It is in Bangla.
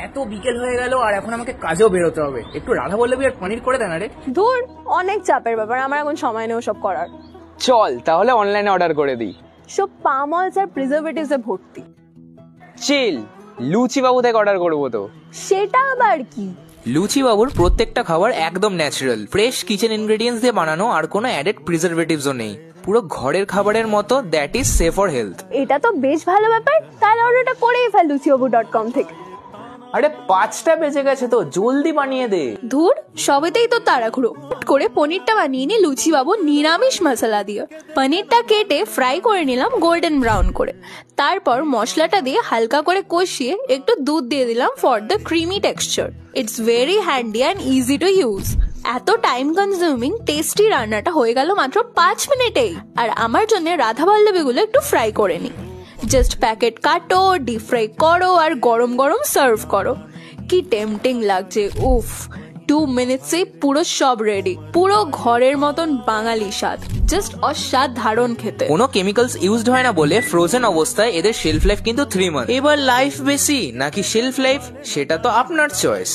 এত বিকেল হয়ে গেল আর এখন আমাকে কাজেও বেরোতে হবে, একটু রাধা বল্লভী আর পনির করে দেন। আরে ধুর, অনেক চাপের ব্যাপার, আমার এখন সময় নেই সব করার। চল তাহলে অনলাইনে অর্ডার করে দিই। সব পাম অয়েলস আর প্রিজারভেটিভস এ ভর্তি। চিল, লুচি বাবু থেকে অর্ডার করবো তো। সেটা আবার কি? লুচি বাবুর প্রত্যেকটা খাবার একদম ন্যাচারাল, ফ্রেশ কিচেন ইনগ্রেডিয়েন্টস দিয়ে বানানো, আর কোনো অ্যাডেড প্রিজারভেটিভসও নেই। পুরো ঘরের খাবারের মতো, that is safe for health. এটা তো বেশ ভালো ব্যাপার, তাহলে অর্ডারটা করেই ফেল lucibabu.com থেকে। আরে 5টা বেজে গেছে তো, জলদি বানিয়ে দে। ধুর, সবেতেই তো তাড়াহুড়ো করে পনিরটা বানিয়ে নি লুচি বাবু নিরামিষ মশলা দিয়ে। পনিরটা কেটে ফ্রাই করে নিলাম গোল্ডেন ব্রাউন করে, তারপর মশলাটা দিয়ে হালকা করে কষিয়ে একটু দুধ দিয়ে দিলাম for the creamy texture. It's very handy and easy to use. এত টাইম কনজিউমিং টেস্টি রান্নাটা হয়ে গেল মাত্র 5 মিনিটেই। আর আমার জন্য রাধা বল্লভীগুলো একটু ফ্রাই করে নি। জাস্ট প্যাকেট কাটো, ডিপ ফ্রাই করো আর গরম গরম সার্ভ করো। কি টেম্পটিং লাগছে, উফ! 2 মিনিটসেই পুরো সব রেডি, পুরো ঘরের মতন বাঙালি স্বাদ, জাস্ট অসাধারণ খেতে। কোনো কেমিক্যালস ইউজড হয় না বলে ফ্রোজেন অবস্থায় এদের শেলফ লাইফ কিন্তু 3 মান্থ। এবার লাইফ বেশি নাকি শেলফ লাইফ, সেটা তো আপনার চয়েস।